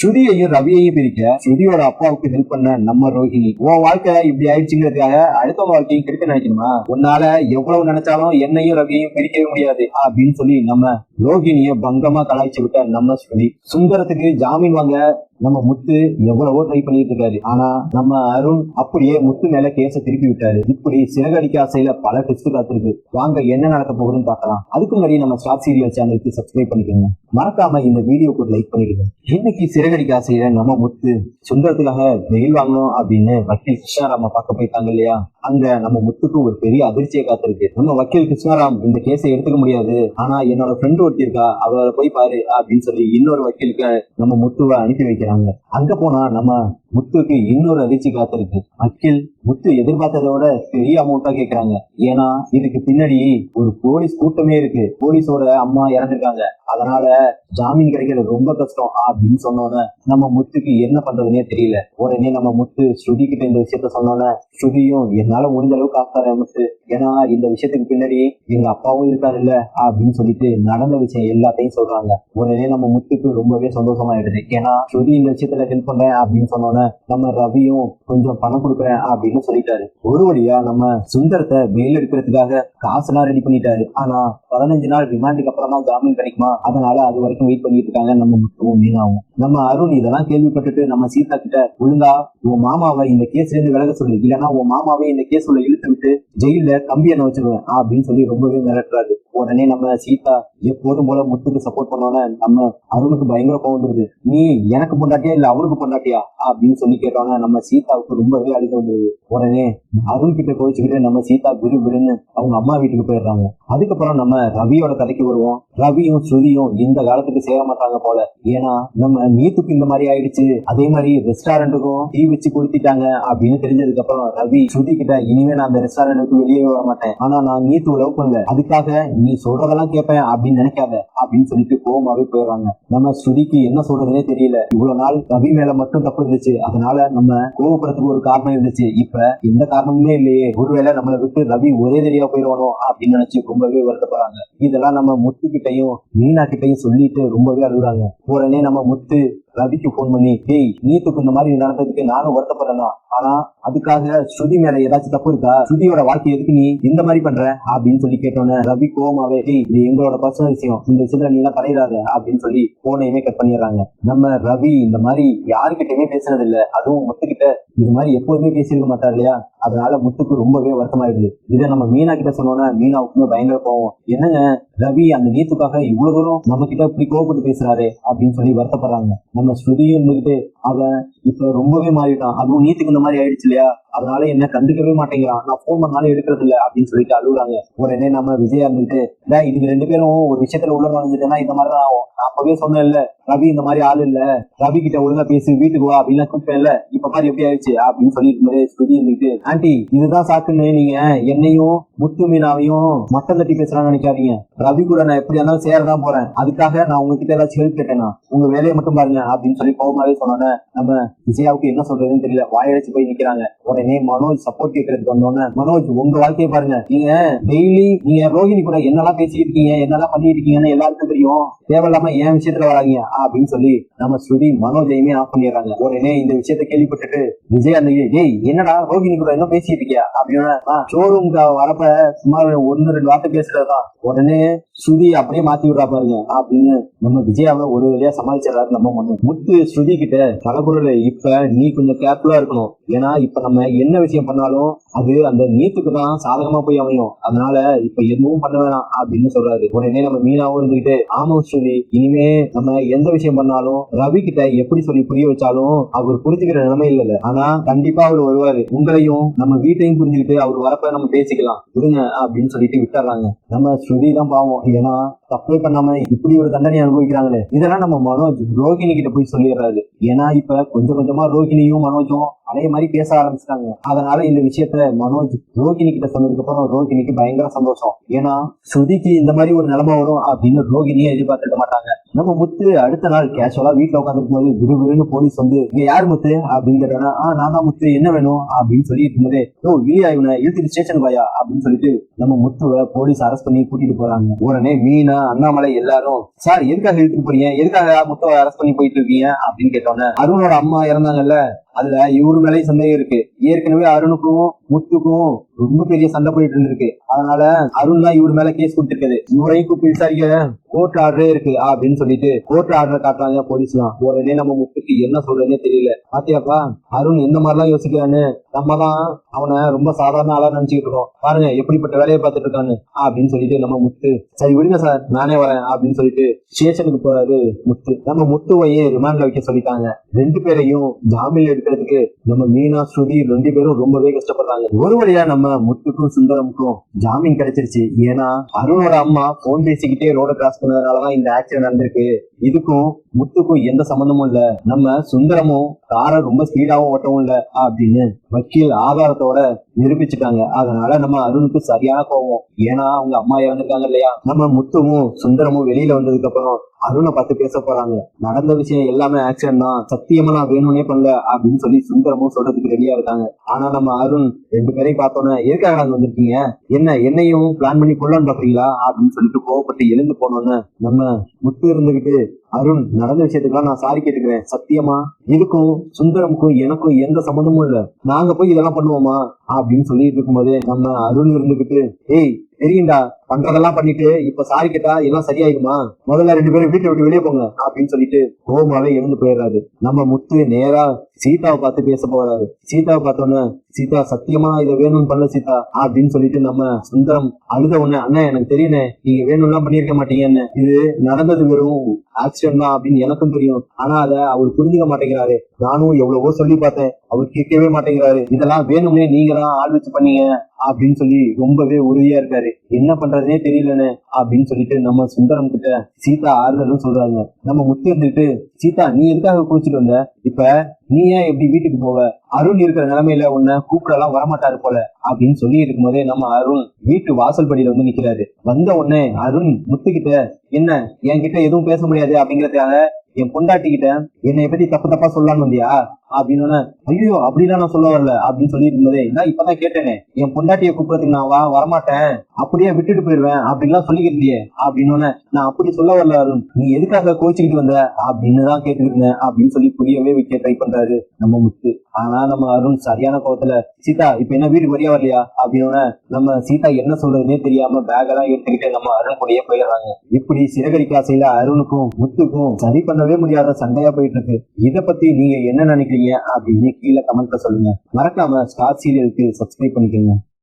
ஸ்ருதியையும் ரவியையும் பிரிக்க ஸ்ருதியோட அப்பாவுக்கு ஹெல்ப் பண்ண நம்ம ரோஹிணி, உன் வாழ்க்கை இப்படி ஆயிடுச்சுங்கிறதுக்காக அடுத்தவங்க வாழ்க்கையும் கெடுக்க நினைக்கணுமா? உன்னால எவ்வளவு நினைச்சாலும் என்னையும் ரவியையும் பிரிக்கவே முடியாது அப்படின்னு சொல்லி நம்ம ரோஹிணிய பங்கமா கலாய்ச்சி விட்ட நம்ம ஸ்ருதி. சுந்தரத்துக்கு ஜாமீன் வாங்க நம்ம முத்து எவ்வளவோ ட்ரை பண்ணிட்டு இருக்காரு. ஆனா நம்ம அருண் அப்படியே முத்து மேல கேஸ திருப்பி விட்டாரு. இப்படி சிறகடிக்க ஆசையில பல டெஸ்ட் காத்திருக்கு. வாங்க என்ன நடக்க போகுதுன்னு பார்க்கலாம். அதுக்கு முன்னாடி நம்ம ஸ்டார் சீரியல் சேனலுக்கு சப்ஸ்கிரைப் பண்ணிக்கோங்க. மறக்காம இந்த வீடியோக்கு லைக் பண்ணிடுங்க. இன்னைக்கு சிறகடிக்க ஆசையில நம்ம முத்து சுந்தரத்துக்காக வெயில் வாங்கணும் அப்படின்னு வக்கீல் கிருஷ்ணாராம பார்க்க போயிருக்காங்க இல்லையா? அங்க நம்ம முத்துக்கு ஒரு பெரிய அதிர்ச்சியை காத்திருக்கு. நம்ம வக்கீல் கிருஷ்ணாராம் இந்த கேஸை எடுத்துக்க முடியாது, ஆனா என்னோட ஃப்ரெண்ட் ஒருத்தி இருக்கா, அவளை போய் பாரு அப்படின்னு சொல்லி இன்னொரு வக்கீலுக்கு நம்ம முத்துவை அனுப்பி வைக்கிறாங்க. அங்க போனா நம்ம முத்துக்கு இன்னொரு அதிர்ச்சி காத்திருக்கு. வக்கீல் முத்து எதிர்பார்த்ததோட பெரிய அமௌண்டா கேக்குறாங்க. ஏன்னா இதுக்கு பின்னாடி ஒரு போலீஸ் கூட்டமே இருக்கு. போலீஸோட அம்மா இறந்துருக்காங்க, அதனால ஜாமீன் கிடைக்கிறது ரொம்ப கஷ்டம் அப்படின்னு சொன்னோன்னே நம்ம முத்துக்கு என்ன பண்றதுன்னே தெரியல. உடனே நம்ம முத்து ஸ்ருதி கிட்ட இந்த விஷயத்த சொன்னோன்னே ஸ்ருதியும் என்னால முடிஞ்ச அளவுக்கு காப்பாறேன் முத்து, ஏன்னா இந்த விஷயத்துக்கு பின்னாடி எங்க அப்பாவும் இருக்காரு இல்ல அப்படின்னு சொல்லிட்டு நடந்த விஷயம் எல்லாத்தையும் சொல்றாங்க. உடனே நம்ம முத்துக்கு ரொம்பவே சந்தோஷமாயிடுது. ஏன்னா ஸ்ருதி இந்த விஷயத்துல ஹெல்ப் பண்றேன் அப்படின்னு சொன்னோன்னே நம்ம ரவியும் கொஞ்சம் பணம் கொடுக்குறேன் அப்படின்னு சொல்லிட்டாரு. ஒரு வழியா நம்ம சுந்தரத்தை பெயில் எடுக்கிறதுக்காக காசுலாம் ரெடி பண்ணிட்டாரு. ஆனா 15 நாள் ரிமாண்டுக்கு அப்புறமா ஜாமீன் கிடைக்குமா, அதனால அது வரைக்கும் வெயிட் பண்ணிட்டு இருக்காங்க நம்ம முத்துவும் மீனாவும். நம்ம அருண் இதெல்லாம் கேள்விப்பட்டுட்டு நம்ம சீதா கிட்ட, ஒழுங்கா உன் மாமாவை இந்த கேஸ்ல இருந்து விலக சொல்லு, இல்லைன்னா உன் மாமாவே இந்த கேஸ் உள்ள இழுத்து விட்டு ஜெயில கம்பி எண்ண வச்சிருவேன் அப்படின்னு சொல்லி ரொம்பவே மிரட்டுறாரு. உடனே நம்ம சீதா எப்போதும் போல முத்துக்கு சப்போர்ட் பண்ணோன்னு நம்ம அருணுக்கு பயங்கர கோவம் வந்துருது. நீ எனக்கு பொண்டாட்டியா இல்ல அவனுக்கு பொண்டாட்டியா அப்படின்னு சொல்லி கேட்டோன்னா நம்ம சீதாவுக்கு ரொம்பவே அழுக வந்துருது. உடனே அருண் கிட்ட கோவிச்சுக்கிட்டு நம்ம சீதா விறுவிறுன்னு அவங்க அம்மா வீட்டுக்கு போயிடுறாங்க. அதுக்கப்புறம் நம்ம ரவியோட கதைக்கு வருவோம். ரவியும் ஸ்ருதியும் இந்த காலத்துக்கு சேர மாட்டாங்க போல. ஏன்னா நம்ம நீத்துக்கு இந்த மாதிரி ஆயிடுச்சு, அதே மாதிரி ரெஸ்டாரண்ட்டுக்கும் டீ வச்சு கொடுத்துட்டாங்க அப்படின்னு தெரிஞ்சதுக்கு அப்புறம் ரவி ஸ்ருதி கிட்ட, இனிமே நான் அந்த ரெஸ்டாரண்ட்டுக்கு வெளியே வர மாட்டேன், ஆனா நான் நீத்து லவ் பண்ணல, அதுக்காக நீ சொல்றதெல்லாம் கேட்பேன் அப்படின்னு நினைக்காத அப்படின்னு சொல்லிட்டு கோவமாவே போயிடுறாங்க. நம்ம ஸ்ருதிக்கு என்ன சொல்றதுன்னே தெரியல. இவ்வளவு நாள் ரவி மேல மட்டும் தப்பு இருந்துச்சு, அதனால நம்ம கோவப்படுறதுக்கு ஒரு காரணம் இருந்துச்சு. இப்ப எந்த காரணமுமே இல்லையே, ஒருவேளை நம்மளை விட்டு ரவி ஒரே தெரியா போயிடுவானோ அப்படின்னு நினைச்சு ரொம்பவே வருத்தப்படுறாங்க. இதெல்லாம் நம்ம முத்து கிட்டையும் மீனா கிட்டையும் சொல்லிட்டு ரொம்பவே அழுகுறாங்க. உடனே நம்ம முத்து ரவிக்கு போன் பண்ணி, டேய் நீத்துக்கு இந்த மாதிரி நடந்ததுக்கு நானும் வருத்தப்படுறேன்னா, ஆனா அதுக்காக ஸ்ருதி மேல ஏதாச்சும் தப்பு இருக்கா, ஸ்ருதியோட வாழ்க்கை எதுக்கு நீ இந்த மாதிரி பண்ற அப்படின்னு சொல்லி கேட்டோன்னே ரவி கோவமாவே, டேய் இது எங்களோட பர்சனல் விஷயம், இந்த விஷயத்துல நீ எல்லாம் தலையிடாத அப்படின்னு சொல்லி போனையுமே கட் பண்ணிடுறாங்க. நம்ம ரவி இந்த மாதிரி யாருக்கிட்டயுமே பேசுறது இல்ல, அதுவும் முத்துக்கிட்ட இது மாதிரி எப்போதுமே பேசியிருக்க மாட்டார் இல்லையா, அதனால முத்துக்கு ரொம்பவே வருத்தமாயிடுது. இதை நம்ம மீனா கிட்ட சொன்னோன்னா மீனாவுக்குமே பயங்கர கோவம். என்னங்க ரவி அந்த நீத்துக்காக இவ்வளவு தூரம் நம்ம கிட்ட இப்படி கோவப்பட்டு பேசுறாரு அப்படின்னு சொல்லி வருத்தப்படுறாங்க. நம்ம ஸ்ருதியும் இருந்துகிட்டு, அவன் இப்ப ரொம்பவே மாறிட்டான், அதுவும் நீத்துக்கு இந்த மாதிரி ஆயிடுச்சு இல்லையா, அதனால என்ன கண்டுக்கவே மாட்டேங்கிறான், நான் போன் பண்ணாலும் எடுக்கிறது இல்ல அப்படின்னு சொல்லிட்டு அழுகுறாங்க. உடனே நம்ம விஜயா இருந்துட்டு, இதுக்கு 2 பேரும் ஒரு விஷயத்துல உள்ள நுழைஞ்சிட்டேன்னா இந்த மாதிரிதான் ஆகும், நான் அப்பவே சொன்னேன் இல்ல ரவி இந்த மாதிரி ஆள் இல்ல, ரவி கிட்ட ஒழுங்கா பேசி வீட்டுக்கு வா அப்படின்னு கூப்பிட்டேன்ல, இப்ப மாதிரி எப்படி ஆயிடுச்சு அப்படின்னு சொல்லிட்டு ஸ்ருதி இருந்துட்டு, ஆண்டி இதுதான் சாக்குன்னு நீங்க என்னையும் முத்து மீனாவையும் மட்டம் தட்டி பேசுறான்னு நினைக்காதீங்க, ரவி கூட நான் எப்படி இருந்தாலும் சேரதான் போறேன், அதுக்காக நான் உங்ககிட்ட ஏதாச்சும் ஹெல்ப் கேட்டேன்னா உங்க வேலையை மட்டும் பாருங்க அப்படின்னு சொல்லி கோவமாவே சொன்னோன்னே நம்ம விஜயாவுக்கு என்ன சொல்றதுன்னு தெரியல, வாயடிச்சு போய் நிக்கிறாங்க. உடனே மனோஜ் சப்போர்ட் கேட்கறதுக்கு வந்தோன்னே, மனோஜ் உங்க வாழ்க்கையை பாருங்க, நீங்க டெய்லி நீங்க ரோஹிணி கூட என்னெல்லாம் பேசிட்டு இருக்கீங்க, என்னெல்லாம் பண்ணிட்டு இருக்கீங்கன்னு எல்லாருக்கும் தெரியும், தேவையில்லாம என் விஷயத்துல வராங்க அப்படின்னு சொல்லி நம்ம ஸ்ருதி மனோஜையுமே ஆஃப் பண்ணிடுறாங்க. உடனே இந்த விஷயத்த கேள்விப்பட்டுட்டு விஜய் அந்த, டேய் என்னடா ரோஹிணி கூட என்ன பேசிட்டு இருக்கியா அப்படின்னா, ஷோரூம்க்கு வரப்ப சுமார் 1-2 வார்த்தை பேசுறதுதான். உடனே ஸ்ருதி அப்படியே மாத்தி விடுறா பாருங்க அப்படின்னு நம்ம விஜயாவை ஒரு வழியா சமாளிச்சிடறாரு நம்ம முத்து. ஸ்ருதி கிட்ட தலைபொருள், இப்ப நீ கொஞ்சம் கேர்ஃபுல்லா இருக்கணும், ஏன்னா இப்ப நம்ம என்ன விஷயம் பண்ணாலும் அது அந்த நீத்துக்கு தான் சாதகமா போய் அமையும், அதனால இப்ப எதுவும் பண்ண வேணாம் அப்படின்னு சொல்றாரு. உடனே நம்ம மீனாவும் இருந்துகிட்டு, ஆமா ஸ்ருதி இனிமே நம்ம எந்த விஷயம் பண்ணாலும் ரவி கிட்ட எப்படி சொல்லி புரிய வச்சாலும் அவர் புரிஞ்சுக்கிற நிலைமை இல்ல, ஆனா கண்டிப்பா அவர் வருவாரு, உங்களையும் நம்ம வீட்டையும் புரிஞ்சுக்கிட்டு அவர் வரப்ப நம்ம பேசிக்கலாம் விடுங்க அப்படின்னு சொல்லிட்டு விட்டுறாங்க. நம்ம ஸ்ருதி தான் பாவம், ஏன்னா தப்பே பண்ணாம இப்படி ஒரு தண்டனை அனுபவிக்கிறாங்களே. இதெல்லாம் நம்ம மனோஜ் ரோஹிணி கிட்ட போய் சொல்லிடுறாரு. ஏன்னா இப்ப கொஞ்சம் கொஞ்சமா ரோஹிணியும் மனோஜும் அதே மாதிரி பேச ஆரம்பிச்சிட்டாங்க. அதனால இந்த விஷயத்த மனோஜ் ரோஹிணி கிட்ட சொன்னதுக்கு அப்புறம் ரோஹிணிக்கு பயங்கர சந்தோஷம். ஏன்னா ஸ்ருதிக்கு இந்த மாதிரி ஒரு நிலைமை வரும் அப்படின்னு ரோஹிணியை எதிர்பார்த்துக்க மாட்டாங்க. நம்ம முத்து அடுத்த நாள் கேஷுவலா வீட்டுல உட்காந்துருக்கும் போது விறுவிறுன்னு போலீஸ் வந்து, இங்க யார் முத்து அப்படின்னு கேட்டோன்னா, நான் தான் முத்து, என்ன வேணும் அப்படின்னு சொல்லிட்டு இருந்ததே, இல்லையா இவனை இழுத்துட்டு ஸ்டேஷன் போயா அப்படின்னு சொல்லிட்டு நம்ம முத்துவை போலீஸ் அரெஸ்ட் பண்ணி கூட்டிட்டு போறாங்க. உடனே மீனா அண்ணாமலை எல்லாரும் சார் எதுக்காக இழுத்துட்டு போறீங்க, எதுக்காக முத்துவை அரெஸ்ட் பண்ணி போயிட்டு இருக்கீங்க அப்படின்னு கேட்டோன்னே அருணோட அம்மா இறந்தாங்கல்ல, அதுல இவரு மேலேயும் சந்தேகம் இருக்கு. ஏற்கனவே அருணுக்கும் முத்துக்கும் ரொம்ப பெரிய சண்டை போயிட்டு இருந்திருக்கு. அதனால அருண் தான் இவரு மேல கேஸ் கொடுத்திருக்காரு. இவரையும் கூப்பிட்டு விசாரிக்க கோர்ட் ஆர்டரே இருக்கு அப்படின்னு சொல்லிட்டு கோர்ட் ஆர்டர் காட்டுறாங்க போலீஸ்லாம். உடனே நம்ம முத்துக்கு என்ன சொல்றதுன்னே தெரியல. பாத்தியாப்பா அருண் எந்த மாதிரிலாம் யோசிக்கிறான்னு. நம்ம தான் அவனை ரொம்ப சாதாரண ஆளா நினைச்சுக்கிட்டு இருக்கோம், பாருங்க எப்படிப்பட்ட வேலையை பார்த்துட்டு இருக்கான்னு அப்படின்னு சொல்லிட்டு நம்ம முத்து சரி விடுங்க சார் நானே வரேன் அப்படின்னு சொல்லிட்டு ஸ்டேஷனுக்கு போறாரு முத்து. நம்ம முத்துவையே ரிமாண்ட்ல வைக்க சொல்லிட்டாங்க. 2 பேரையும் ஜாமீன்ல எடுக்கிறதுக்கு நம்ம மீனா ஸ்ருதி 2 பேரும் ரொம்பவே கஷ்டப்படுறாங்க. ஒரு வழியா நம்ம முத்துக்கும் சுந்தரமுக்கும் ஜாமீன் கிடைச்சிருச்சு. ஏன்னா அருணோட அம்மா போன் பேசிக்கிட்டே ரோட கிராஸ் பண்ணதுனாலதான் இந்த ஆக்சிடென்ட் நடந்திருக்கு. இதுக்கும் முத்துக்கும் எந்த சம்பந்தமும் இல்ல. நம்ம சுந்தரமும் காரை ரொம்ப ஸ்பீடாவும் ஓட்டவும் இல்ல அப்படின்னு வக்கீல் ஆதாரத்தோட நிரூபிச்சுட்டாங்க. அதனால நம்ம அருணுக்கு சரியான கோபம். ஏன்னா அவங்க அம்மா இறந்துருக்காங்க இல்லையா. நம்ம முத்துவும் சுந்தரமும் வெளியில வந்ததுக்கு அப்புறம் அருணை பார்த்து பேச போறாங்க. நடந்த விஷயம் எல்லாமே ஆக்சிடென்ட் தான், சத்தியமா நான் வேணும்னே பண்ணல அப்படின்னு சொல்லி சுந்தரமும் சொல்றதுக்கு ரெடியா இருக்காங்க. ஆனா நம்ம அருண் 2 பேரையும் பார்த்தோன்னே எதுக்காக நாங்க வந்திருக்கீங்க, என்னையும் பிளான் பண்ணி கொள்ளன்னு பாக்குறீங்களா அப்படின்னு சொல்லிட்டு கோவப்பட்டு எழுந்து போனோன்னு நம்ம முத்து இருந்துகிட்டு அருண் நடந்த விஷயத்துக்குலாம் நான் சாரி கேட்டுக்கிறேன், சத்தியமா இதுக்கும் சுந்தரமுக்கும் எனக்கும் எந்த சம்பந்தமும் இல்ல, நாங்க போய் இதெல்லாம் பண்ணுவோமா அப்படின்னு சொல்லிட்டு இருக்கும்போதே நம்ம அருண் இருந்துகிட்டு ஏய் தெரியும்டா பண்றதெல்லாம் பண்ணிட்டு இப்ப சாரி கேட்டா எல்லாம் சரியாயிடுமா, முதல்ல 2 பேரும் வீட்டை விட்டு வெளியே போங்க அப்படின்னு சொல்லிட்டு கோமாவே எழுந்து போயிடுறாரு. நம்ம முத்து நேரா சீதாவை பார்த்து பேச போறாரு. சீதாவை பார்த்தோன்னே சீதா சத்தியமா இதை வேணும்னு பண்ணல சீதா அப்படின்னு சொல்லிட்டு நம்ம சுந்தரம் அழுத உடனே அண்ணா எனக்கு தெரியுனே நீங்க வேணும்லாம் பண்ணிருக்க மாட்டீங்கன்னு, இது நடந்தது வெறும் ஆக்சிடென்ட் தான் அப்படின்னு எனக்கும் தெரியும். ஆனா அதை அவர் புரிஞ்சுக்க மாட்டேங்கிறாரு. நானும் எவ்வளவோ சொல்லி பார்த்தேன், அவர் கேட்கவே மாட்டேங்கிறாரு. இதெல்லாம் வேணும்னே நீங்க தான் ஆள் வச்சு பண்ணீங்க அப்படின்னு சொல்லி ரொம்பவே உறுதியா இருக்காரு. என்ன பண்றதுனே தெரியலன்னு அப்படின்னு சொல்லிட்டு நம்ம சுந்தரம் கிட்ட சீதா ஆறுதலும் சொல்றாங்க. நம்ம முத்து இருந்துட்டு சீதா நீ எதுக்காக குளிச்சுட்டு வந்த, இப்ப நீ ஏன் எப்படி வீட்டுக்கு போவ, அருண் இருக்கிற நிலைமையில உன்னை கூப்பிடலாம் வரமாட்டாரு போல அப்படின்னு சொல்லி இருக்கும் போதே நம்ம அருண் வீட்டு வாசல் படியில வந்து நிக்கிறாரு. வந்த உடனே அருண் முத்துக்கிட்ட என்ன என்கிட்ட எதுவும் பேச முடியாது அப்படிங்கறதுக்காக என் பொண்டாட்டி கிட்ட என்னை பத்தி தப்பா சொல்லலான்னு வந்தியா அப்படின்னு, ஐயோ அப்படிலாம் நான் சொல்ல வரல அப்படின்னு சொல்லி இருந்ததே நான் இப்பதான் கேட்டேனே, என் பொண்டாட்டியை கூப்பிடறதுக்கு நான் வரமாட்டேன் அப்படியே விட்டுட்டு போயிடுவேன் அப்படின்லாம் சொல்லிக்கிட்டியே அப்படின்னு, நான் அப்படி சொல்ல வரல அருண், நீ எதுக்காக கோச்சிக்கிட்டு வந்த அப்படின்னு தான் கேட்டுக்கிட்டு இருந்தேன் அப்படின்னு சொல்லி புரியவே வைக்க ட்ரை பண்றாரு நம்ம முத்து. ஆனா நம்ம அருண் சரியான கோவத்துல சீதா இப்ப என்ன வீட்டுக்கு வரியா வரலையா அப்படின்னு நம்ம சீதா என்ன சொல்றதுன்னே தெரியாம பேக் எல்லாம் எடுத்துக்கிட்டு நம்ம அருண் கூடயே போயிடுறாங்க. இப்படி சிறகடிக்க ஆசையில அருணுக்கும் முத்துக்கும் சரி பண்ணவே முடியாத சண்டையா போயிட்டு இருக்கு. இதை பத்தி நீங்க என்ன நினைக்கிறீங்க அப்படின்னு கீழே கமெண்ட்ல சொல்லுங்க. மறக்காம ஸ்டார் சீரியலுக்கு சப்ஸ்கிரைப் பண்ணிக்கோங்க.